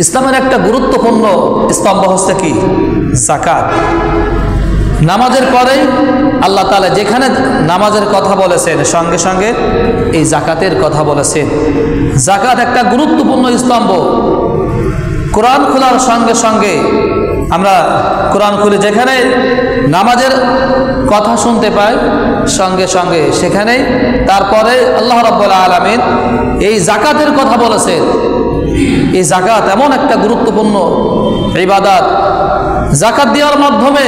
ইসলামের একটা গুরুত্বপূর্ণ স্তম্ভ হচ্ছে কি? যাকাত। নামাজের পরে আল্লাহ তাআলা যেখানে নামাজের কথা বলেছেন সঙ্গে সঙ্গে এই যাকাতের কথা বলেছেন। যাকাত একটা গুরুত্বপূর্ণ স্তম্ভ। কোরআন খোলার সঙ্গে সঙ্গে আমরা কোরআন খুলে যেখানে নামাজের কথা শুনতে পাই সঙ্গে সঙ্গে সেখানে তারপরে আল্লাহ রাব্বুল আলামিন এই যাকাতের কথা বলেছেন। এই যাকাত এমন একটা গুরুত্বপূর্ণ ইবাদত, যাকাত দেওয়ার মাধ্যমে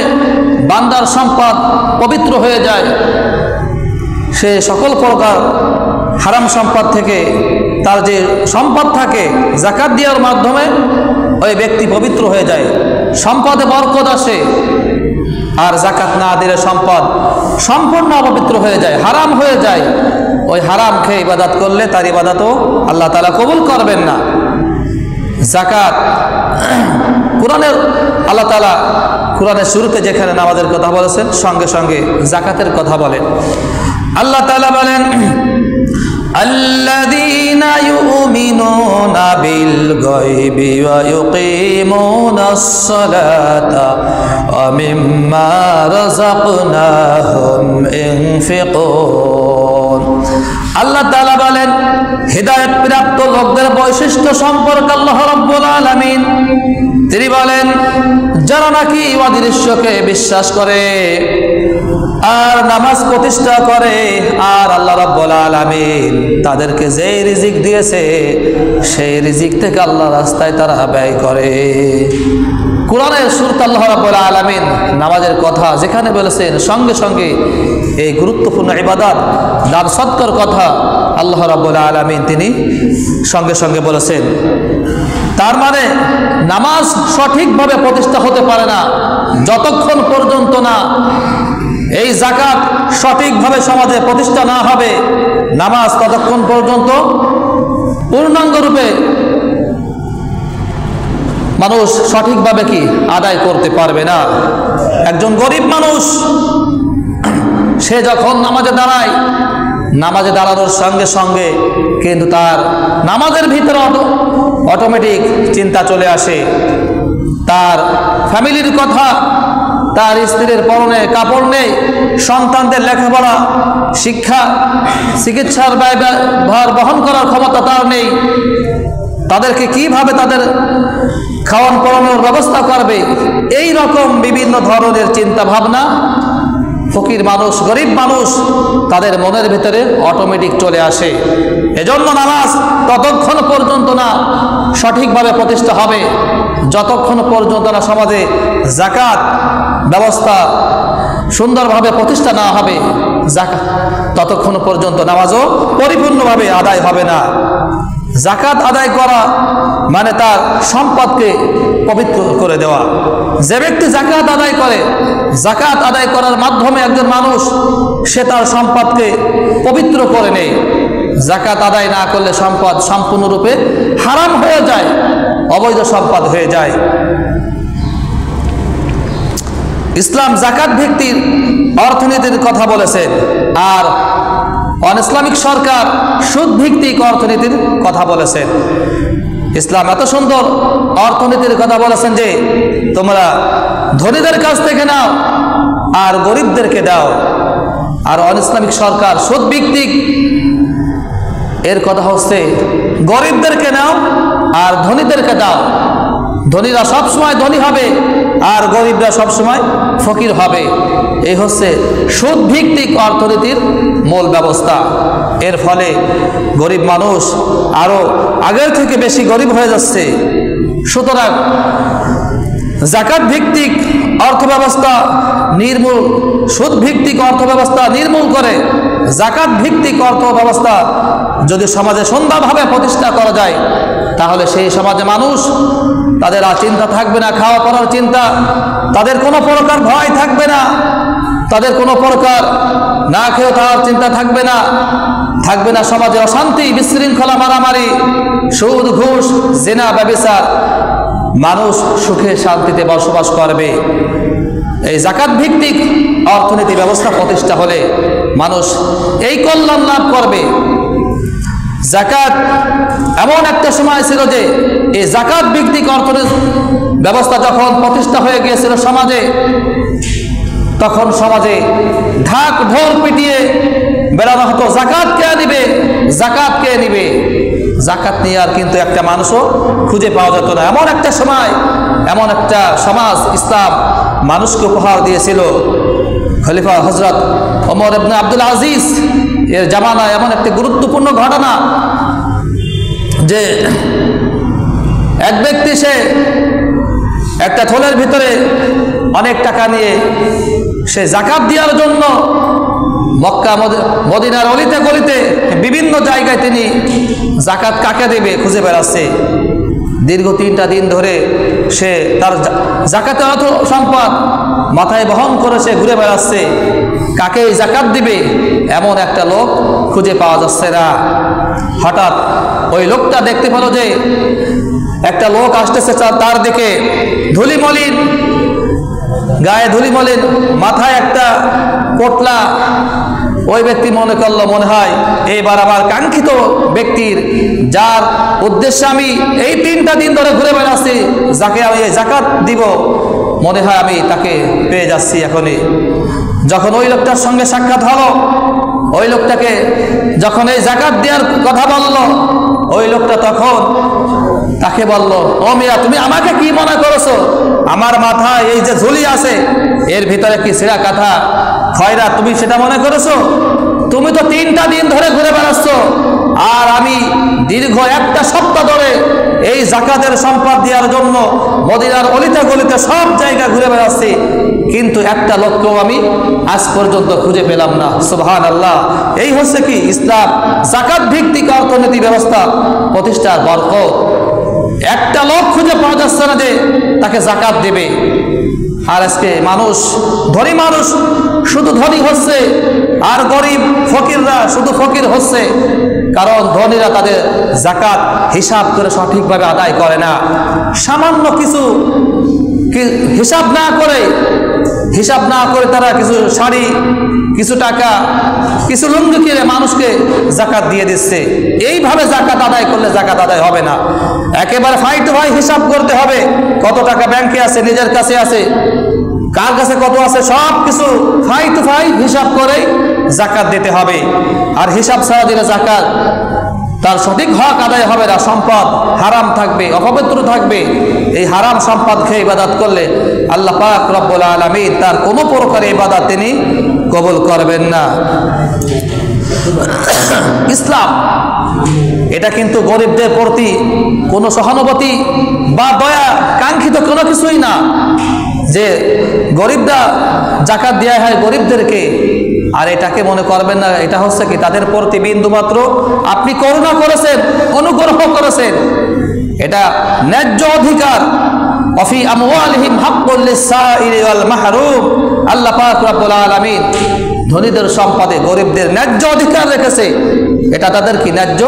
বান্দার সম্পদ পবিত্র হয়ে যায়। সে সকল প্রকার হারাম সম্পদ থেকে তার যে সম্পদ থাকে যাকাত দেওয়ার মাধ্যমে ওই ব্যক্তি পবিত্র হয়ে যায়, সম্পদে বরকত আসে। আর যাকাত না দিলে সম্পদ সম্পূর্ণ অপবিত্র হয়ে যায়, হারাম হয়ে যায়। ওই হারাম খেয়ে ইবাদত করলে তার ইবাদতও আল্লাহ তাআলা কবুল করবেন না। যাকাত কোরআনের আল্লাহ তাআলা কোরআনের শুরুতে যেখানে নামাজের কথা বলেছেন সঙ্গে সঙ্গে যাকাতের কথা বলেন। আল্লাহ তাআলা বলেন, আল্লাযীনা ইউমিনুনা বিল গায়বি ওয়া ইউকিমুনাস সালাতা ওয়া মিম্মা রাযাকনাহুম ইনফিকুন। আল্লাহ তাআলা বলেন, হিদায়াত প্রাপ্ত লোকদের বৈশিষ্ট্য সম্পর্কে আল্লাহ রাব্বুল আলামিন তিনি বলেন, যারা নাকি অদৃশ্যকে বিশ্বাস করে আর নামাজ প্রতিষ্ঠা করে আর আল্লাহ রাব্বুল আলামিন তাদেরকে যে রিজিক দিয়েছে সেই রিজিক থেকে আল্লাহর রাস্তায় তারা ব্যয় করে। কোরআনের শুরুতে আল্লাহ রাব্বুল আলামিন নামাজের কথা যেখানে বলেছেন সঙ্গে সঙ্গে এই গুরুত্বপূর্ণ ইবাদত দান সৎকার কথা আল্লাহ রাব্বুল আলামিন তিনি সঙ্গে সঙ্গে বলেছেন। তার মানে নামাজ সঠিকভাবে প্রতিষ্ঠা হতে পারে না যতক্ষণ পর্যন্ত না এই যাকাত সঠিকভাবে সমাজে প্রতিষ্ঠা না হবে। নামাজ ততক্ষণ পর্যন্ত পূর্ণাঙ্গ রূপে মানুষ সঠিকভাবে কি আদায় করতে পারবে না। একজন গরিব মানুষ সে যখন নামাজে দাঁড়ায়, নামাজে দাঁড়ানোর সঙ্গে সঙ্গে কিন্তু তার নামাজের ভিতরে অটোমেটিক চিন্তা চলে আসে তার ফ্যামিলির কথা, তার স্ত্রীর পরনে কাপড় নেই, সন্তানদের লেখাপড়া শিক্ষা চিকিৎসার ভার বহন করার ক্ষমতা তার নেই, তাদেরকে কিভাবে তাদের খাওয়ান পড়ানোর ব্যবস্থা করবে, এই রকম বিভিন্ন ধরনের চিন্তা ভাবনা ফকির মানুষ গরিব মানুষ তাদের মনের ভিতরে অটোমেটিক চলে আসে। এজন্য নামাজ ততক্ষণ পর্যন্ত না সঠিকভাবে প্রতিষ্ঠা হবে যতক্ষণ পর্যন্ত না সমাজে যাকাত ব্যবস্থা সুন্দরভাবে প্রতিষ্ঠা না হবে, যাকাত ততক্ষণ পর্যন্ত নামাজও পরিপূর্ণভাবে আদায় হবে না। যাকাত আদায় করা মানে তার সম্পদকে পবিত্র করে দেওয়া। যে ব্যক্তি যাকাত আদায় করে, যাকাত আদায় করার মাধ্যমে একজন মানুষ সে তার সম্পদকে পবিত্র করে নেয়। যাকাত আদায় না করলে সম্পদ সম্পূর্ণরূপে হারাম হয়ে যায়, অবৈধ সম্পদ হয়ে যায়। ইসলাম যাকাত ভিত্তিক অর্থনীতির কথা বলেছেন আর অন ইসলামিক সরকার সুদ ভিত্তিক অর্থনীতির কথা বলেছেন। ইসলাম এত সুন্দর অর্থনীতির কথা বলেছেন যে তোমরা ধনীদের কাছ থেকে নাও আর গরিবদেরকে দাও। আর অন ইসলামিক সরকার সুদ ভিত্তিক এর কথা হচ্ছে গরিবদেরকে নাও আর ধনীদেরকে দাও। ধনীরা সবসময় ধনী হবে আর গরিবরা সবসময় ফকির হবে। এই হচ্ছে সুদ ভিত্তিক অর্থনীতির মূল ব্যবস্থা। এর ফলে গরিব মানুষ আরো আগের থেকে বেশি গরিব হয়ে যাচ্ছে। সুতরাং যাকাত ভিত্তিক অর্থব্যবস্থা নির্মূল, সুদ ভিত্তিক অর্থব্যবস্থা নির্মূল করে যাকাত ভিত্তিক অর্থব্যবস্থা যদি সমাজে সুন্দরভাবে প্রতিষ্ঠা করা যায় তাহলে সেই সমাজে মানুষ তাদের আর চিন্তা থাকবে না খাওয়া পড়ার চিন্তা, তাদের কোনো প্রকার ভয় থাকবে না, তাদের কোনো প্রকার না খেয়েও তার চিন্তা থাকবে না, থাকবে না সমাজে অশান্তি বিশৃঙ্খলা মারামারি সুদ ঘুষ জিনা ব্যভিচার। মানুষ সুখে শান্তিতে বসবাস করবে। এই যাকাত ভিত্তিক অর্থনীতি ব্যবস্থা প্রতিষ্ঠা হলে মানুষ এই কল্যাণ লাভ করবে। যাকাত এমন একটা সময় ছিল যে এই যাকাত ভিত্তিক অর্থনৈতিক ব্যবস্থা যখন প্রতিষ্ঠা হয়ে গিয়েছিল সমাজে, তখন সমাজে ঢাক ঢোল পিটিয়ে বেড়ানো হতো, যাকাত কে নিবে, যাকাত কে নিবে। যাকাত নিয়ে আর কিন্তু একটা মানুষও খুঁজে পাওয়া যেত না। এমন একটা সময়, এমন একটা সমাজ ইসলাম মানুষকে উপহার দিয়েছিল। খলিফা হযরত ওমর ইবনে আব্দুল আজিজ এর জামানায় এমন একটি গুরুত্বপূর্ণ ঘটনা যে এক ব্যক্তি সে একটা থলের ভিতরে অনেক টাকা নিয়ে সে যাকাত দেওয়ার জন্য মক্কা মদিনার অলিতে গলিতে বিভিন্ন জায়গায় তিনি যাকাত কাকে দেবে খুঁজে বেড়াচ্ছে। দীর্ঘ 3টা দিন ধরে সে তার যাকাতের অর্থ সম্পদ মাথায় বহন করে সে ঘুরে বেড়াচ্ছে, কাকে যাকাত দিবে এমন একটা লোক খুঁজে পাওয়া যাচ্ছে না। হঠাৎ ওই লোকটা দেখতে পেল যে একটা লোক আসতেছে তার দিকে, ধুলিমলিন গায়ে, ধুলিমলিন মাথায় একটা পোটলা। ওই ব্যক্তি মনে করলো, মনে হয় এইবার আমার কাঙ্ক্ষিত ব্যক্তির, যার উদ্দেশ্যে আমি এই 3টা দিন ধরে ঘুরে বেড়াচ্ছি, যাকে আমি যাকাত দিব, মনে হয় আমি তাকে পেয়ে যাচ্ছি এখনই। যখন ওই লোকটার সঙ্গে সাক্ষাৎ হলো, ওই লোকটাকে যখন এই যাকাত দেওয়ার কথা বলল, ওই লোকটা তখন তাকে বলল, ও মিয়া, তুমি আমাকে কি মনে করেছো? আমার মাথায় এই যে ঝুলি আছে এর ভিতরে কি ছিঁড়া কাঁথা খয়রা, তুমি সেটা মনে করেছো? তুমি তো 3টা দিন ধরে ঘুরে বেড়াচ্ছ, আর আমি দীর্ঘ 1টা সপ্তাহ ধরে এই যাকাতের সম্পদ দেওয়ার জন্য মদিনার অলিতে গলিতে সব জায়গা ঘুরে বেড়াচ্ছি, কিন্তু একটা লোককেও আমি আজ পর্যন্ত খুঁজে পেলাম না। সুবহানাল্লাহ। এই হচ্ছে কি ইসলাম যাকাত ভিত্তিক অর্থনীতি ব্যবস্থা প্রতিষ্ঠার বরকত। একটা লোক খুঁজে পাওয়া যাচ্ছে না যে তাকে যাকাত দেবে। আর আজকে মানুষ, ধনী মানুষ শুধু ধনী হচ্ছে, আর গরিব ফকিররা শুধু ফকির হচ্ছে, কারণ ধনীরা তাদের যাকাত হিসাব করে সঠিকভাবে আদায় করে না। সামান্য কিছু হিসাব না করে তারা কিছু শাড়ি, কিছু টাকা, কিছু লুঙ্গি কিনে মানুষকে যাকাত দিয়ে দিচ্ছে। এইভাবে যাকাত আদায় করলে যাকাত আদায় হবে না। একেবারে ফাই টু ফাই হিসাব করতে হবে, কত টাকা ব্যাংকে আছে, নিজের কাছে আছে, কার কাছে কত আছে, সব কিছু ফাই টু ফাই হিসাব করে যাকাত দিতে হবে। আর হিসাব ছাড়া দিলে যাকাত তার সঠিক হক আদায় হবে না, সম্পদ হারাম থাকবে, অপবিত্র থাকবে। এই হারাম সম্পদ খেয়ে ইবাদত করলে আল্লাহ পাক রব্বুল আলামিন তার কোনো প্রকারের ইবাদত তিনি কবুল করবেন না। ইসলাম এটা কিন্তু গরিবদের প্রতি কোনো সহানুভূতি বা দয়া কাঙ্ক্ষিত কোনো কিছুই না যে গরিবরা যাকাত দেয়া হয় গরিবদেরকে, আর এটাকে মনে করবেন না এটা হচ্ছে কি তাদের প্রতি বিন্দুমাত্র আপনি করুণা করেছেন, অনুগ্রহ করেছেন। এটা ন্যায্য অধিকার। ওয়াফি আমওয়ালিহিম হাক্কুল লিস-সাইলি ওয়াল মাহরুম। আল্লাহ পাক রব্বুল আলামিন ধনীদের সম্পদে গরিবদের ন্যায্য অধিকার রেখেছে। এটা তাদের কি ন্যায্য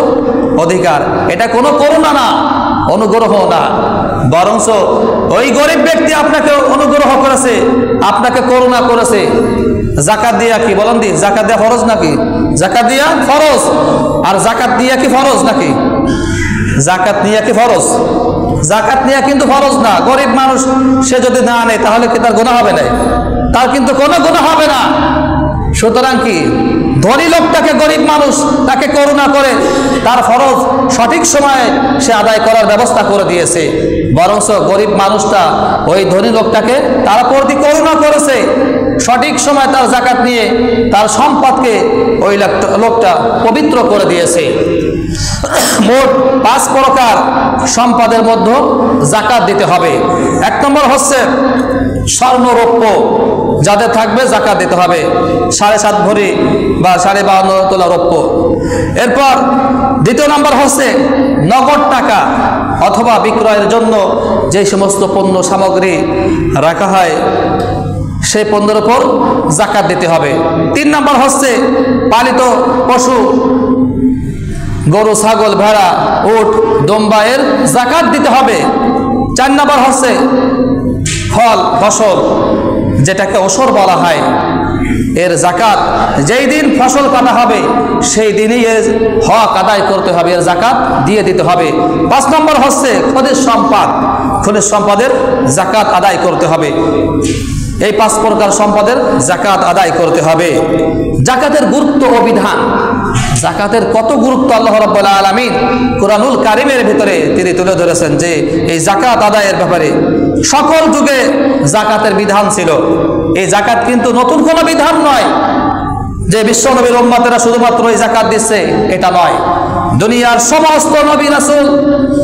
অধিকার। এটা কোনো করুণা না, অনুগ্রহ না, বরঞ্চ ওই গরিব ব্যক্তি আপনাকে অনুগ্রহ করেছে, আপনাকে করুণা করেছে। যাকাত দিয়া কি বলেন দি, যাকাত দেয়া ফরজ নাকি? যাকাত দিয়া ফরজ। আর যাকাত দিয়া কি ফরজ নাকি? যাকাত নিয়া কি ফরজ? যাকাত নিয়া কিন্তু ফরজ না। গরিব মানুষ সে যদি না আনে তাহলে কি তার গুনাহ হবে না? তার কিন্তু কোনো গুনাহ হবে না। সুতরাং কি ধনী লোকটাকে গরিব মানুষ তাকে করুণা করে তার ফরজ সঠিক সময়ে সে আদায় করার ব্যবস্থা করে দিয়েছে। বরঞ্চ গরিব মানুষটা ওই ধনী লোকটাকে তার প্রতি করুণা করেছে, সঠিক সময় তার যাকাত নিয়ে তার সম্পদকে ওই লোকটা পবিত্র করে দিয়েছে। মোট 5 প্রকার সম্পদের মধ্যে যাকাত দিতে হবে। 1 নম্বর হচ্ছে স্বর্ণ রৌপ্য যাদের থাকবে যাকাত দিতে হবে, 7.5 ভরি বা 52.5 তোলা রৌপ্য। এরপর 2 নম্বর হচ্ছে নগদ টাকা অথবা বিক্রয়ের জন্য যে সমস্ত পণ্য সামগ্রী রাখা হয় সেই পণ্যের উপর যাকাত দিতে হবে। 3 নম্বর হচ্ছে পালিত পশু, গরু, ছাগল, ভেড়া, উট, দুম্বা এর যাকাত দিতে হবে। 4 নম্বর হচ্ছে ফল, ফসল যেটাকে ওসর বলা হয়, এর জাকাত যেই দিন ফসল কাটা হবে সেই দিনই এর হক আদায় করতে হবে, এর জাকাত দিয়ে দিতে হবে। 5 নম্বর হচ্ছে খনিজ সম্পদের জাকাত আদায় করতে হবে। এই 5 প্রকার সম্পদের জাকাত আদায় করতে হবে। জাকাতের গুরুত্ব ও বিধান, জাকাতের কত গুরুত্ব আল্লাহ রাব্বুল আলামিন কুরআনুল কারীমের ভিতরে তিনি তুলে ধরেছেন যে এই জাকাত আদায়ের ব্যাপারে সকল যুগে জাকাতের বিধান ছিল। এই জাকাত কিন্তু নতুন কোনো বিধান নয় যে বিশ্বনবীর উম্মতেরা শুধুমাত্র এই জাকাত দিচ্ছে, এটা নয়। দুনিয়ার সমস্ত নবী রাসূল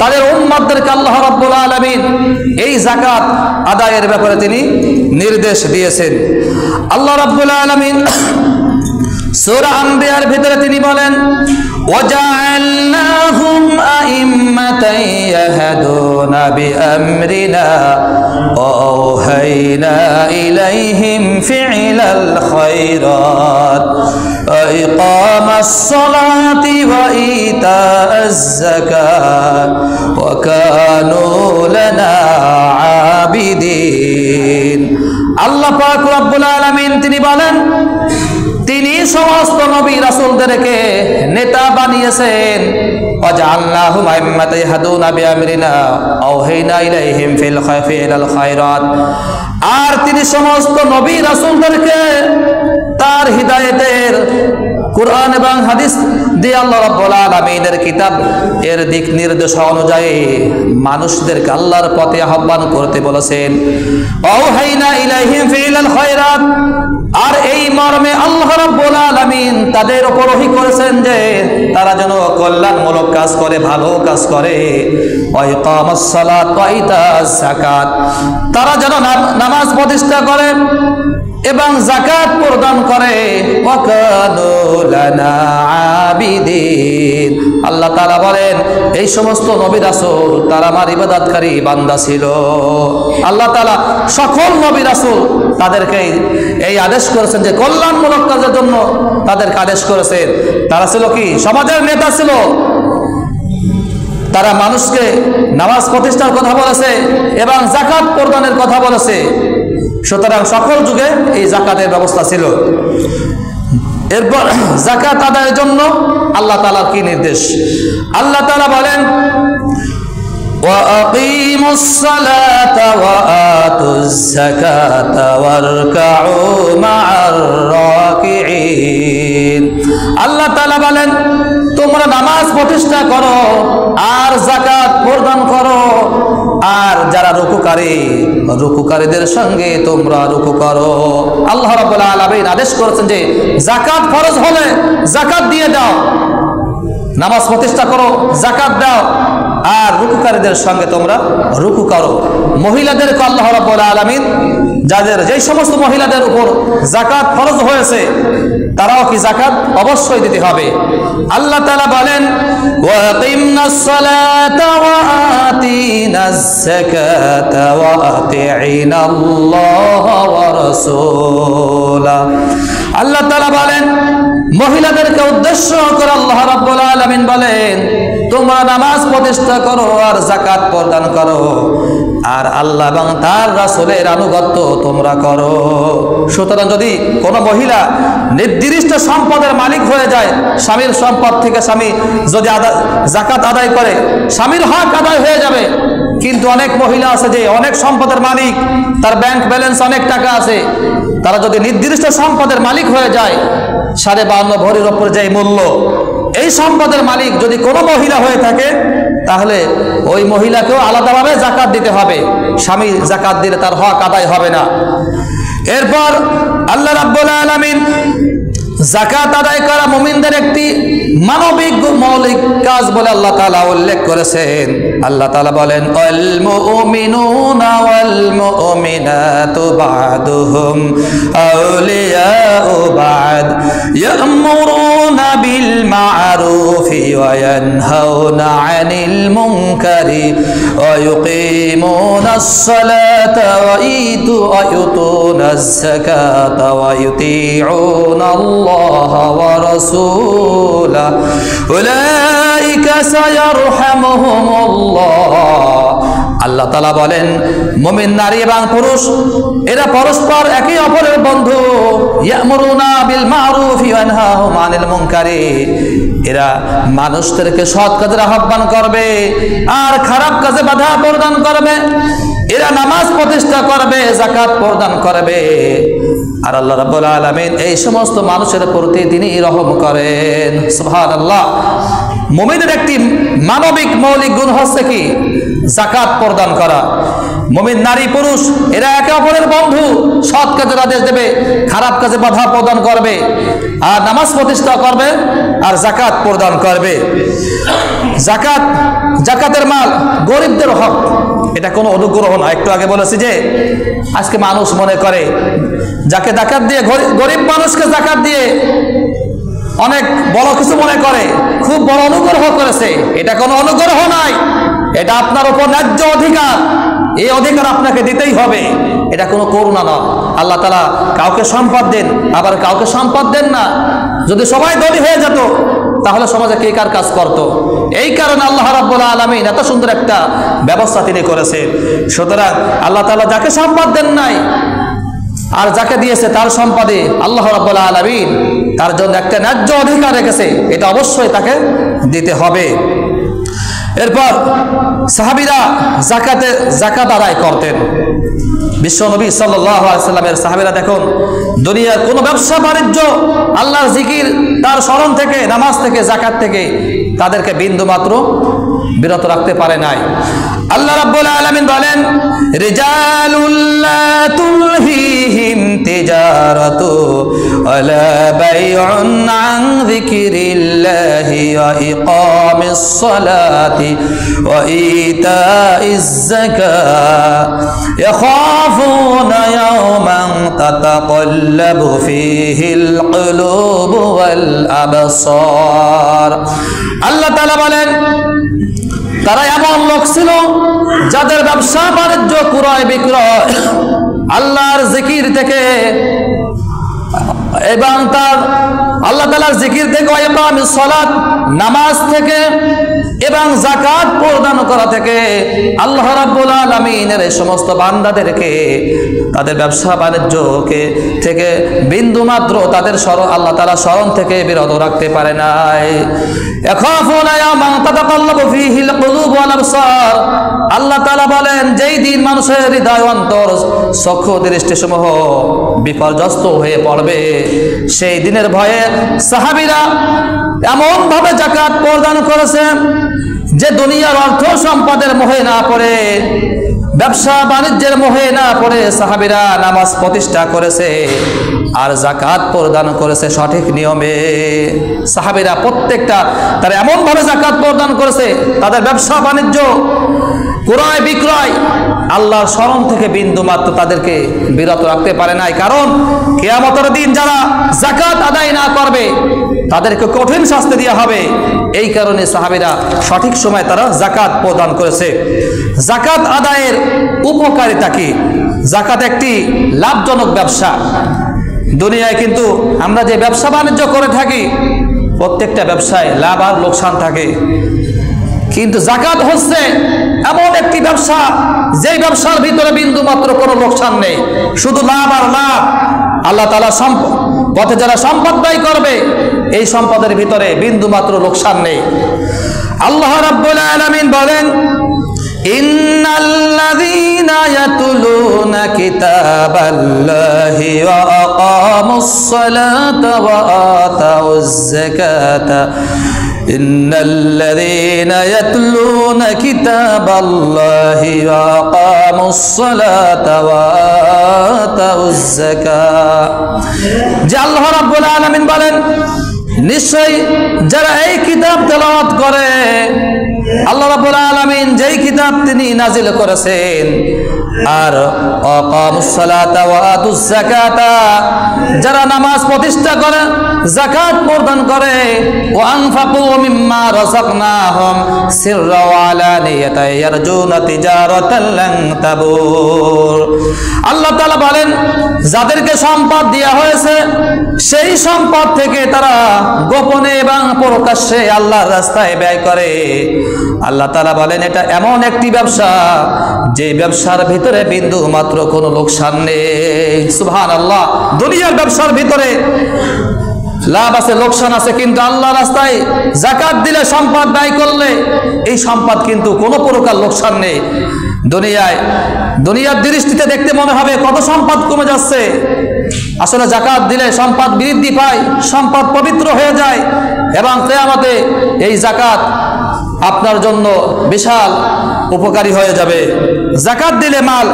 তাদের উম্মতদেরকে আল্লাহ রাব্বুল আলামিন এই জাকাত আদায়ের ব্যাপারে তিনি নির্দেশ দিয়েছেন। আল্লাহ রাব্বুল আলামিন সূরা আম্বিয়ার ভিতরে তিনি বলেন, وَجَعَلْنَاهُمْ أَئِمَّةً يَهْدُونَ بِأَمْرِنَا وَأَوْحَيْنَا إِلَيْهِمْ فِعْلَ الْخَيْرَاتِ وَإِقَامَ الصَّلَاةِ وَإِيتَاءَ الزَّكَاةِ وَكَانُوا لَنَا عَابِدِينَ। আল্লাহ পাক রব্বুল আলামিন তিনি বলেন, তিনি সমস্ত নবী রাসূলদেরকে নেতা বানিয়েছেন। ওয়াজআলনাহুম আইম্মাতান ইয়াহদুনা বিআমরিনা আওহাইনা ইলাইহিম ফিল খায়রাত। আর তিনি সমস্ত নবী রাসূলদেরকে তার হিদায়াতের কুরআন এবং হাদিস দিয়ে আল্লাহ রাব্বুল আলামিনের কিতাব এর দিক নির্দেশ অনুযায়ী মানুষদেরকে আল্লাহর পথে আহ্বান করতে বলেছেন। আওহাইনা ইলাইহিম ফিল খায়রাত, আর এই মর্মে আল্লাহ রাব্বুল আলামিন তাদের উপর ওহী করেছেন যে তারা যেন কল্যাণমূলক কাজ করে, ভালো কাজ করে। ওয়া ইকামাস সালাত ওয়া ইতাআজ যাকাত, তারা যেন নামাজ প্রতিষ্ঠা করে এবং যাকাত প্রদান করে। ওয়া কানু লানা আবিদিন, আল্লাহ তাআলা বলেন এই সমস্ত নবী রাসূল তারা আমার ইবাদতকারী বান্দা ছিল। আল্লাহ তাআলা সকল নবী রাসূল তাদেরকে এই আদেশ করেছেন যে কল্যাণমূলক কাজের জন্য তাদেরকে আদেশ করেছেন। তারা ছিল কি? সমাজের নেতা ছিল। তারা মানুষকে নামাজ প্রতিষ্ঠার কথা বলেছে এবং যাকাত প্রদানের কথা বলেছে। সুতরাং সকল যুগে এই যাকাতের ব্যবস্থা ছিল। এরপর যাকাত আদায়ের জন্য আল্লাহ তাআলার কি নির্দেশ? আল্লাহ তাআলা বলেন, وَأَقِيمُوا الصَّلَاةَ وَآتُوا الزَّكَاةَ وَارْكَعُوا مَعَ الرَّاكِعِينَ। আল্লাহ তাআলা বলেন তোমরা নামাজ প্রতিষ্ঠা করো আর যাকাত প্রদান করো, আর যারা রুকুকারীদের সঙ্গে তোমরা রুকু করো। আল্লাহ রাব্বুল আলামিন আদেশ করেছেন যে যাকাত ফরজ হলে যাকাত দিয়ে দাও, নামাজ প্রতিষ্ঠা করো, যাকাত দাও, আর রুকুকারীদের সঙ্গে তোমরা রুকু করো। মহিলাদেরকে আল্লাহ রাব্বুল আলামিন যেই সমস্ত মহিলাদের উপর যাকাত ফরজ হয়েছে তারাও কি যাকাত অবশ্যই দিতে হবে। আল্লাহ তাআলা বলেন, ওয়া আকিমনাস সালাতা ওয়া আতিনাজ যাকাতা ওয়া আতিঈনাল্লাহ ওয়া রাসূলা। আল্লাহ তাআলা বলেন মহিলাদেরকে উদ্দেশ্য করে আল্লাহ রাব্বুল আলামিন বলেন তোমরা নামাজ প্রতিষ্ঠা করো আর যাকাত প্রদান করো, আর আল্লাহ এবং তার রাসূলের আনুগত্য তোমরা করো। সুতরাং যদি কোনো মহিলা নির্দিষ্ট সম্পদের মালিক হয়ে যায়, স্বামীর সম্পদ থেকে স্বামী যদি যাকাত আদায় করে স্বামীর হক আদায় হয়ে যাবে। কিন্তু অনেক মহিলা আছে যে অনেক সম্পদের মালিক, তার ব্যাংক ব্যালেন্স অনেক টাকা আছে, তারা যদি নির্দিষ্ট সম্পদের মালিক হয়ে যায় 52 ভরির ওপর যে মূল্য, এই সম্পদের মালিক যদি কোনো মহিলা হয়ে থাকে তাহলে ওই মহিলাকেও আলাদাভাবে যাকাত দিতে হবে। স্বামী যাকাত দিলে তার হক আদায় হবে না। এরপর আল্লাহ রাব্বুল আলামিন যাকাত আদায় করা মুমিনদের একটি মানবিক মৌলিক কাজ বলে আল্লাহ তাআলা উল্লেখ করেছেন। আল্লাহ তাআলা বলেন, আল মুমিনুনা ওয়াল মুমিনাতু বা'দুহুম আউলিয়াউ বা'দ ইয়া'মুরুনা বিল মা'রুফি ওয়া ইয়ানহাউনা 'আনিল মুনকারি ওয়া ইউকিমুনাস সালাতা ওয়া ইউতুনাজ যাকাতা ওয়া ইউতিউনা আল্লাহ ওয়া রাসূলাহু উলাইকা সায়ারহামুহুমুল্লাহ। আল্লাহ তাআলা বলেন মুমিন নারী এবং পুরুষ এরা পরস্পর একে অপরের বন্ধু। ইয়ামুরুনা বিল মারুফ ওয়া ইয়ানহাউনা আনিল মুনকারি, এরা মানুষদেরকে সৎ কাজের আহ্বান করবে আর খারাপ কাজে বাধা প্রদান করবে। এরা নামাজ প্রতিষ্ঠা করবে, যাকাত প্রদান করবে। আর আল্লাহ রাব্বুল আলামিন এই সমস্ত মানুষের প্রতি তিনি রহম করেন। সুবহানাল্লাহ। মুমিনের একটি মানবিক মৌলিক গুণ হচ্ছে কি? যাকাত প্রদান করা। মুমিন নারী পুরুষ এরা একে অপরের বন্ধু, সৎ কাজের আদেশ দেবে, খারাপ কাজে বাধা প্রদান করবে, আর নামাজ প্রতিষ্ঠা করবে আর যাকাত প্রদান করবে। যাকাতের মাল গরিবদের হক, এটা কোনো অনুগ্রহ না। একটু আগে বলেছি যে আজকে মানুষ মনে করে যাকে যাকাত দিয়ে, গরিব মানুষকে যাকাত দিয়ে অনেক বড় কিছু মনে করে, খুব বড় অনুগ্রহ করেছে। এটা কোনো অনুগ্রহ নাই, এটা আপনার উপর ন্যায্য অধিকার, এই অধিকার আপনাকে দিতেই হবে। এটা কোনো করুণা না। আল্লাহ তাআলা কাউকে সম্পদ দেন, আবার কাউকে সম্পদ দেন না। যদি সবাই ধনী হয়ে যেত তাহলে সমাজে কে কার কাজ করত? এই কারণে আল্লাহ রাব্বুল আলামিন এত সুন্দর একটা ব্যবস্থা তিনি করেছেন। সুতরাং আল্লাহ তাআলা যাকে সম্পদ দেন নাই আর যাকে দিয়েছে তার সম্পদে আল্লাহ রাব্বুল আলামিন তার জন্য একটা ন্যায্য অধিকার রেখেছে, এটা অবশ্যই তাকে দিতে হবে। এরপর সাহাবীরা যাকাত আদায় করতেন। বিশ্বনবী সাল্লাল্লাহু আলাইহি সাল্লামের সাহাবীরা দেখুন দুনিয়ার কোনো ব্যবসা বাণিজ্য, আল্লাহর জিকির, তার স্মরণ থেকে, নামাজ থেকে, যাকাত থেকে তাদেরকে বিন্দু মাত্র বিরত রাখতে পারে নাই। আল্লাহ রাব্বুল আলামিন বলেন রিজালুল লা তুলহিহিম তিজারাতু ওয়ালা বাইউন আন যিকরিল্লাহি ওয়া ইকামিস সালাতি ওয়া ইতাইজ যাকাত ইয়াখাফুনা ইয়াওমান তাতাকাল্লাবু ফীহিল কুলুবু ওয়াল আবসার। আল্লাহ তাআলা বলেন তারা এমন লোক ছিল যাদের ব্যবসা বাণিজ্য, ক্রয় বিক্রয় আল্লাহর জিকির থেকে এবং তার আল্লাহ তাআলার জিকির থেকে, ইকামিস সালাত নামাজ থেকে এবং যাকাত প্রদান করা থেকে আল্লাহ রাব্বুল আলামিনের এই সমস্ত বান্দাদেরকে তাদের ব্যবসা বাণিজ্যকে থেকে বিন্দু মাত্র তাদের আল্লাহ তাআলা স্মরণ থেকে বিরত রাখতে পারে নাই। ইয়াখাফুনা ইয়াওমান তাতাকাল্লাবু ফীহিল কুলুব ওয়াল আবসার। আল্লাহ তাআলা বলেন যেই দিন মানুষের হৃদয়, অন্তর, চক্ষু দৃষ্টিসমূহ বিপর্যস্ত হয়ে পড়বে, সেই দিনের ভয়ে সাহাবীরা এমন ভাবে যাকাত প্রদান করেছে যে দুনিয়ার অর্থ সম্পদের মোহে না পড়ে, ব্যবসা বাণিজ্যের মোহে না পড়ে সাহাবীরা নামাজ প্রতিষ্ঠা করেছে আর যাকাত প্রদান করেছে সঠিক নিয়মে। সাহাবীরা প্রত্যেকটা তারা এমন ভাবে যাকাত প্রদান করেছে, তাদের ব্যবসা বাণিজ্য, ক্রয় বিক্রয় আল্লাহর স্মরণ থেকে বিন্দু মাত্র তাদেরকে বিরত রাখতে পারে নাই। কারণ কিয়ামতের দিন যারা যাকাত আদায় না করবে তাদেরকে কঠিন শাস্তি দেওয়া হবে। এই কারণে সাহাবীরা সঠিক সময় তারা যাকাত প্রদান করেছে। যাকাত আদায়ের উপকারিতা কি? যাকাত একটি লাভজনক ব্যবসা। দুনিয়ায় কিন্তু আমরা যে ব্যবসা বাণিজ্য করে থাকি প্রত্যেকটা ব্যবসায় লাভ আর লোকসান থাকে, কিন্তু যাকাত হচ্ছে এমন একটি ব্যবসা যেই ব্যবসার ভিতরে বিন্দু মাত্র কোনো লোকসান নেই, শুধু লাভ আর লাভ। আল্লাহ তাআলা পথে যারা সম্পদ ব্যয় করবে এই সম্পদের ভিতরে বিন্দু মাত্র লোকসান নেই। আল্লাহ রাব্বুল আলামিন বলেন ইন্নাল্লাযীনা ইয়াতলুনা কিতাবাল্লাহি ওয়া আকামুস সালাতা ওয়া আতাউজ যাকাতা ইন্নাল্লাযীনা ইয়াতলুনা কিতাবাল্লাহি ওয়া আকামুস সালাতা ওয়া আতাউজ যাকাত। যে আল্লাহ রাব্বুল আলামিন বলেন নিশ্চয়ই যারা এই কিতাব তেলাওয়াত করে, আল্লাহ রাব্বুল আলামিন যেই কিতাব তিনি নাজিল করেছেন আর আকামুস সালাতা ওয়া আতুজ যাকাতা, যারা নামাজ প্রতিষ্ঠা করে, যাকাত প্রদান করে, ওয়া আনফাকু মিম্মা রাযাকনাহুম সিররা ওয়া আলানিয়াতান ইয়ারজুনা তিজারাতান লান তাবুর। আল্লাহ তাআলা বলেন, যাদেরকে সম্পদ দেওয়া হয়েছে সেই সম্পদ থেকে তারা গোপনে এবং প্রকাশ্যে আল্লাহর রাস্তায় ব্যয় করে। আল্লাহ তাআলা বলেন, এটা এমন একটি ব্যবসা যে ব্যবসার ভিতরে বিন্দু মাত্র কোনো লোকসান নেই। সুবহানাল্লাহ। দুনিয়ার ব্যবসার ভিতরে লাভ আছে, লোকসান আছে, কিন্তু আল্লাহ রাস্তায় যাকাত দিলে, সম্পদ ব্যয় করলে এই সম্পদ কিন্তু কোনো প্রকার লোকসান নেই। দুনিয়ার দৃষ্টিতে দেখতে মনে হবে কত সম্পদ কমে যাচ্ছে, আসলে যাকাত দিলে সম্পদ বৃদ্ধি পায়, সম্পদ পবিত্র হয়ে যায় এবং কিয়ামতে এই যাকাত আপনার জন্য বিশাল উপকারী হয়ে যাবে। যাকাত দিলে মাল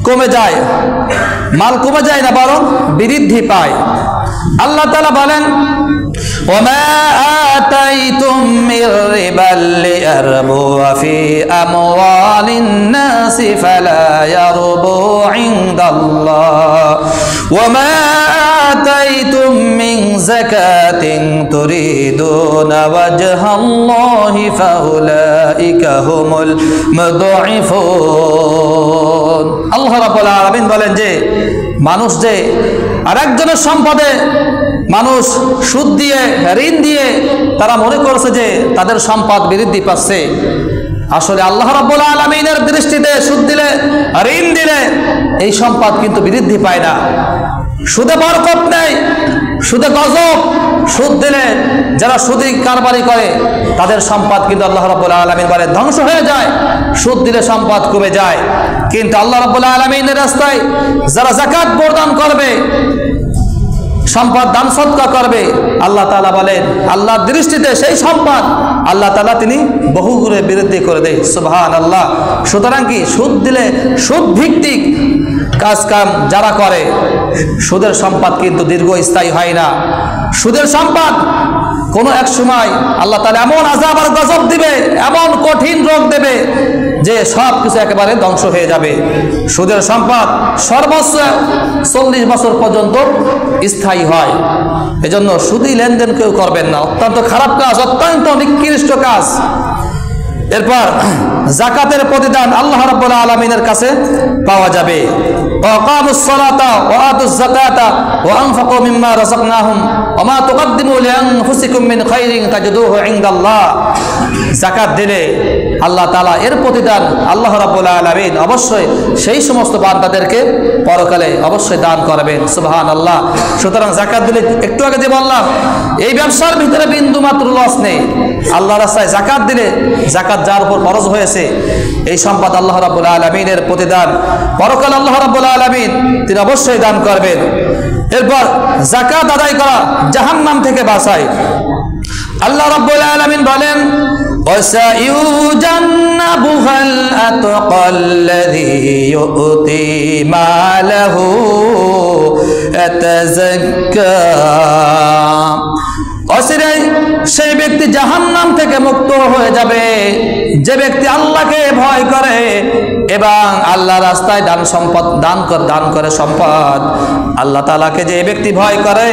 কমে যায়, মাল কমে যায় না, বরং বৃদ্ধি পায়। আল্লাহ তাআলা বলেন, ওয়ামা আতাইতুম মির রিবাল লিয়ারবু ফি আমওয়ালিন নাসি ফালা ইয়ারবু ইনদাল্লাহ ওয়ামা আতাইতুম মিন যাকাতিন তুরিদুনা ওয়াজহাল্লাহি ফাউলাইকা হুমুল মুদঈফুন। আল্লাহ রাব্বুল আলামিন বলেন যে মানুষ যে আরেকজনের সম্পদে মানুষ সুদ দিয়ে, ঋণ দিয়ে তারা মনে করছে যে তাদের সম্পদ বৃদ্ধি পাচ্ছে। আসলে আল্লাহ রাব্বুল আলামিনের দৃষ্টিতে সুদ দিলে, ঋণ দিলে এই সম্পদ কিন্তু বৃদ্ধি পায় না। সুদে বরকত নেই, সুদে গজব। সুদ দিলে যারা সুদি কারবারি করে তাদের সম্পদ কিন্তু আল্লাহ রাব্বুল আলামিন বলে ধ্বংস হয়ে যায়। সুদ দিলে সম্পদ কমে যায়। কিন্তু আল্লাহ রাব্বুল আলামিনের রাস্তায় যারা যাকাত প্রদান করবে, সম্পদ দান সদকা করবে, আল্লাহ তাআলা বলেন আল্লাহর দৃষ্টিতে সেই সম্পদ আল্লাহ তাআলা তিনি বহুগুণে বৃদ্ধি করে দেয়। সুবহানাল্লাহ। সুতরাং কি, সুদ দিলে, সুদ ভিত্তিক কাজ কাম যারা করে, সুদের সম্পদ কিন্তু দীর্ঘস্থায়ী হয় না। সুদের সম্পদ কোনো এক সময় আল্লাহ তাআলা এমন আযাব আর গজব দিবে, এমন কঠিন রোগ দেবে যে সব কিছু একেবারে ধ্বংস হয়ে যাবে। সুদের সম্পদ সর্বোচ্চ 40 বছর পর্যন্ত স্থায়ী হয়। এজন্য সুদী লেনদেন কেউ করবেন না, অত্যন্ত খারাপ কাজ, অত্যন্ত নিকৃষ্ট কাজ। এরপর যাকাতের প্রতিদান আল্লাহ রাব্বুল আলামিনের কাছে পাওয়া যাবে। ওয়াকামুস সালাতা ওয়া আতুজ যাকাতা ওয়া আনফাকু মিম্মা রাযাকনাহুম ওয়া মা তুকদ্দিমু লিআনফুসিকুম মিন খাইরিন তাজিদুহু ইনদাল্লাহ। যাকাত দিলে আল্লাহ তাআলা এর প্রতিদান আল্লাহ রাব্বুল আলামিন অবশ্যই সেই সমস্ত বান্দাদেরকে পরকালে অবশ্যই দান করবেন। সুবহানাল্লাহ। সুতরাং যাকাত দিলে, একটু আগে যে বললাম, এই ব্যবসার ভিতরে বিন্দু মাত্র লস নেই। আল্লাহর রাস্তায় যাকাত দিলে, যাকাত যার উপর ফরজ হয়েছে, এই সম্পদ আল্লাহ রাব্বুল আলামিনের প্রতিদান পরকালে আল্লাহ রাব্বুল আলামিন তিনি অবশ্যই দান করবেন। এরপর যাকাত আদায় করা জাহান্নাম থেকে বাঁচায়। আল্লাহ রাব্বুল আলামিন বলেন, ওয়াসায়ুজান্নাবুহাল আতকাল্লাযী ইউতি মালাহু ইয়াতাযাক্কা। অচিরেই সেই ব্যক্তি জাহান্নাম থেকে মুক্ত হয়ে যাবে যে ব্যক্তি আল্লাহকে ভয় করে এবং আল্লাহ রাস্তায় দান করে সম্পদ। আল্লাহ তাআলাকে যে ব্যক্তি ভয় করে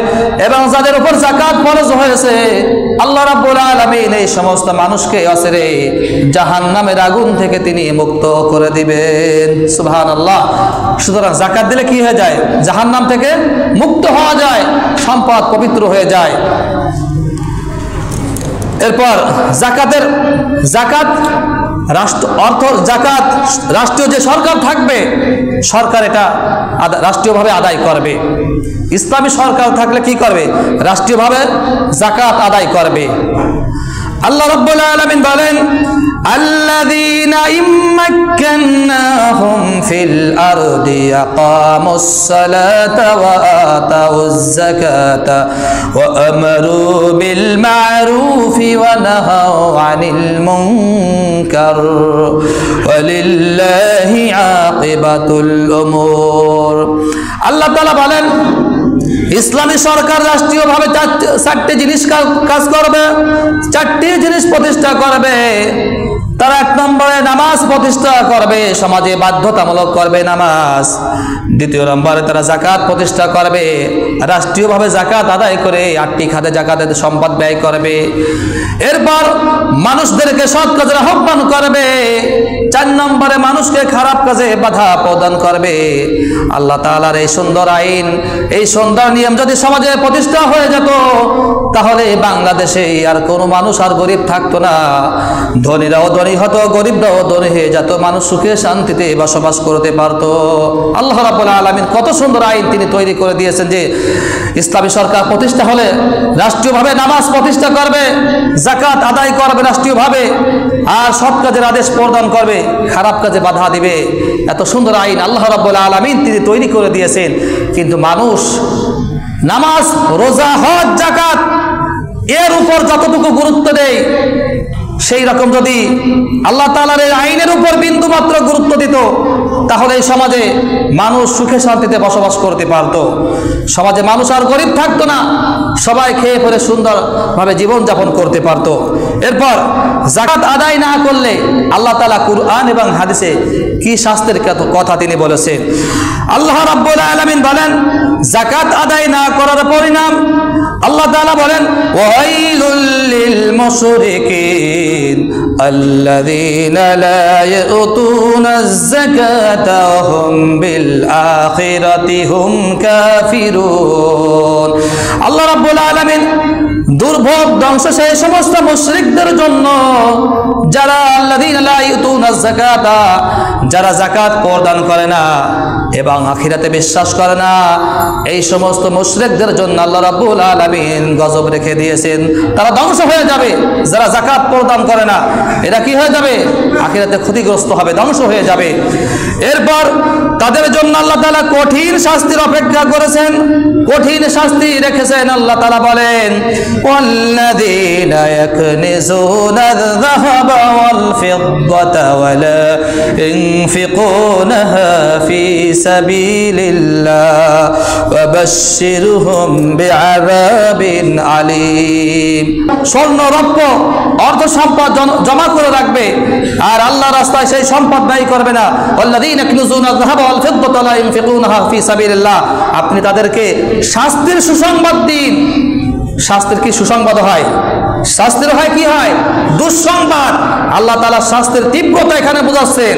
এবং যাদের উপর যাকাত ফরজ হয়েছে, আল্লাহ রাব্বুল আলামিন এই সমস্ত মানুষকে অচিরেই জাহান্নামের আগুন থেকে তিনি মুক্ত করে দিবেন। সুবহানাল্লাহ। সুতরাং যাকাত দিলে কি হয়ে যায়? জাহান্নাম থেকে মুক্ত হওয়া যায়, সম্পদ পবিত্র হয়ে যায়। এরপর জাকাত রাষ্ট্রীয় যে সরকার থাকবে, সরকার এটা রাষ্ট্রীয়ভাবে আদায় করবে। ইসলামী সরকার থাকলে কি করবে? রাষ্ট্রীয়ভাবে যাকাত আদায় করবে। আল্লাহ রাব্বুল আলামিন বলেন, আল্লাযীনা ইম্মাক্কান্নাহুম ফিল আরদি আকামুস সালাতা ওয়া আতাউয যাকাতা ওয়া আমারু বিল মা'রুফি ওয়া নাহাউ আনিল মুনকার ওয়ালিল্লাহি আকিবাতুল উমুর। আল্লাহ তাআলা বলেন, ইসলামী সরকার রাষ্ট্রীয়ভাবে চারটি জিনিস কাজ করবে, চারটি জিনিস প্রতিষ্ঠা করবে। তারা 1 নম্বরে নামাজ প্রতিষ্ঠা করবে, সমাজে বাধ্যতামূলক করবে নামাজ। 2 নম্বরে তারা যাকাত প্রতিষ্ঠা করবে, রাষ্ট্রীয়ভাবে যাকাত আদায় করে 8টি খাতে যাকাতের সম্পদ ব্যয় করবে। এরপর মানুষদেরকে সৎ কাজের আহ্বান করবে। 4 নম্বরে মানুষকে খারাপ কাজে বাধা প্রদান করবে। আল্লাহ তাআলার এই সুন্দর আইন, এই সুন্দর নিয়ম যদি সমাজে প্রতিষ্ঠা হয়ে যেত, তাহলে বাংলাদেশে আর কোনো মানুষ আর গরিব থাকতো না। ধনীরাও ধনী হতো, গরিবরাও ধনী হয়ে যেত, মানুষ সুখে শান্তিতে বসবাস করতে পারত। আল্লাহ রাব্বুল আলামিন কত সুন্দর আইন তিনি তৈরি করে দিয়েছেন যে ইসলামী সরকার প্রতিষ্ঠা হলে রাষ্ট্রীয়ভাবে নামাজ প্রতিষ্ঠা করবে, যাকাত আদায় করবে রাষ্ট্রীয়ভাবে, আর সৎ কাজের আদেশ প্রদান করবে, খারাপ কাজে বাধা দিবে। এত সুন্দর আইন আল্লাহ রাব্বুল আলামিন তিনি তৈরি করে দিয়েছেন। কিন্তু মানুষ নামাজ, রোজা, হজ, যাকাত এর উপর যতটুকু গুরুত্ব দেয়, সেই রকম যদি আল্লাহ তাআলার এই আইনের উপর বিন্দু মাত্র গুরুত্ব দিত, তাহলে এই সমাজে মানুষ সুখে শান্তিতে বসবাস করতে পারত। সমাজে মানুষ আর গরিব থাকতো না, সবাই খেয়ে পরে সুন্দরভাবে জীবনযাপন করতে পারত। এরপর যাকাত আদায় না করলে আল্লাহ তাআলা কুরআন এবং হাদিসে কি শাস্তির কথা তিনি বলেছেন। আল্লাহ রাব্বুল আলামিন বলেন, যাকাত আদায় না করার পরিণাম আল্লাহ তাআলা বলেন, ওয়াইলুল লিল মুশরিকিন আল্লাযীনা লা ইউতুনাজ যাকাতা ওয়া হুম বিল আখিরাতি হুম কাফিরুন। আল্লাহ রাব্বুল আলামিন দুর্ভোগ ধ্বংস সেই সমস্ত মুশরিকদের জন্য যারা আল্লাযীনা লা ইউতুনাজ যাকাতা, যারা যাকাত প্রদান করে না এবং আখিরাতে বিশ্বাস করে না, এই সমস্ত মুশরিকদের জন্য আল্লাহ রাব্বুল আলামিন গজব রেখে দিয়েছেন। তারা ধ্বংস হয়ে যাবে। যারা যাকাত প্রদান করে না, এরা কি হয়ে যাবে? আখিরাতে ক্ষতিগ্রস্ত হবে, ধ্বংস হয়ে যাবে। এরপর তাদের জন্য আল্লাহ তাআলা কঠিন শাস্তির অপেক্ষা করেছেন, কঠিন শাস্তি রেখেছেন। আল্লাহ তাআলা বলেন, ওয়াল্লাযীনা ইয়াকনিজুনা আয-যাহাবা ওয়াল ফিদ্দাতা ওয়া লা ইনফিকুনাহা ফি সাবিলিল্লাহ ওয়া বাশশিরহুম বিআযাবিন আলীম। স্বর্ণ, রৌপ্য, অর্থ সম্পদ জমা করে রাখবে আর আল্লাহর রাস্তায় সেই সম্পদ ব্যয় করবে না। ওয়াল্লাযীনা ইয়াকনিজুনা আয-যাহাবা ওয়াল ফিদ্দাতা লা ইনফিকুনাহা ফি সাবিলিল্লাহ। আপনি তাদেরকে শাস্তির সুসংবাদ দিন। শাস্তির কি সুসংবাদ হয়? শাস্তির হয় কি হয়? দুঃসংবাদ। আল্লাহ তাআলা শাস্তির তীব্রতা এখানে বোঝাচ্ছেন।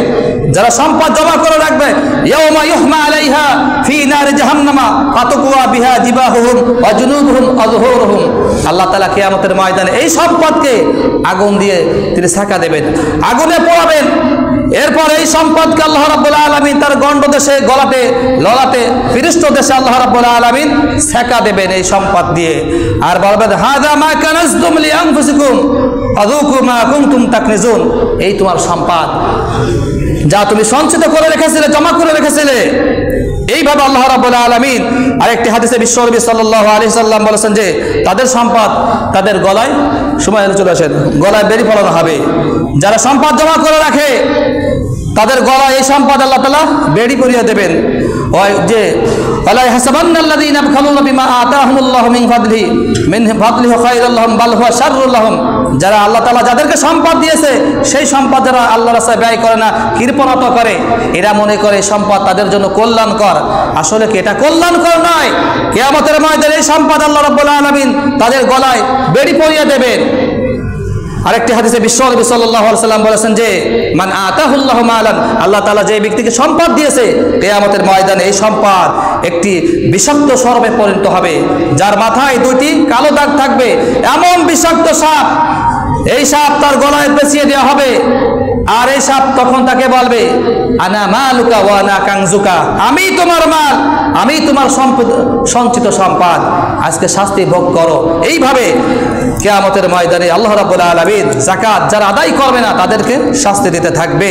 যারা সম্পদ জমা করে রাখবে, ইয়াউমা ইউহমা আলাইহা ফি নারি জাহান্নামা ফাতুকুয়া বিহা জিবাহুহুম ওয়া জুনুবুহুম ওয়া যুহুরুহুম। আল্লাহ তাআলা কিয়ামতের ময়দানে এই সম্পদকে আগুন দিয়ে তিনি সেঁকা দেবেন, আগুনে পোড়াবেন। এরপর এই সম্পদকে আল্লাহ রাব্বুল আলামিন তার গণ্ড দেশে, গলাতে, ললাটে, ফিরিস্ত দেশে আল্লাহ রাব্বুল আলামিন সেঁকা দেবেন এই সম্পদ দিয়ে। আর বলবেন, হাযা মা কানাজতুম লিআনফুসিকুম ফাযুকু মা কুনতুম তাকনিজুন। এই তোমার সম্পদ, যা তুমি সঞ্চিত করে রেখেছিলে, জমা করে রেখেছিলে। এইভাবে আল্লাহ রাব্বুল আলামিন আরেকটি হাদিসে বিশ্বনবী সাল্লাল্লাহু আলাইহি সাল্লাম বলেছেন যে তাদের সম্পদ তাদের গলায়, সময় হলে চলে আসেন, গলায় বেরি পড়ানো হবে। যারা সম্পদ জমা করে রাখে তাদের গলায় এই সম্পদ আল্লাহ তাআলা বেরি পরিয়ে দেবেন। ওই যে ওয়ালা ইয়াহসাবান্নাল্লাযীনা ইয়াবখালুনা বিমা আতাহুমুল্লাহু মিন ফাদলিহি খায়রাল লাহুম বাল হুয়া শাররুল লাহুম। যারা আল্লাহ তাআলা যাদেরকে সম্পদ দিয়েছে সেই সম্পদ যারা আল্লাহর রাস্তায় ব্যয় করে না, কৃপণতা করে, এরা মনে করে সম্পদ তাদের জন্য কল্যাণকর। আসলে কি এটা কল্যাণকর নয়। কিয়ামতের ময়দানে এই সম্পদ আল্লাহ রাব্বুল আলামিন তাদের গলায় বেড়ি পরিয়ে দেবেন। আরেকটি হাদিসে বিশ্বনবী সাল্লাল্লাহু আলাইহি সাল্লাম বলেছেন যে মান আতাহুল্লাহু মালান, আল্লাহ তাআলা যে ব্যক্তিকে সম্পদ দিয়েছে, কিয়ামতের ময়দানে এই সম্পদ একটি বিষাক্ত সর্পে পরিণত হবে, যার মাথায় 2টি কালো দাগ থাকবে। এমন বিষাক্ত সাপ, এই সাপ তার গলায় পেঁচিয়ে দেওয়া হবে। আর এই সাপ তখন তাকে বলবে, আনা মালুকা ওয়া আনা কানজুকা, আমি তোমার মাল, আমি তোমার সঞ্চিত সম্পদ, আজকে শাস্তি ভোগ করো। এইভাবে কিয়ামতের ময়দানে আল্লাহ রাব্বুল আলামিন যাকাত যারা আদায় করবে না তাদেরকে শাস্তি দিতে থাকবে।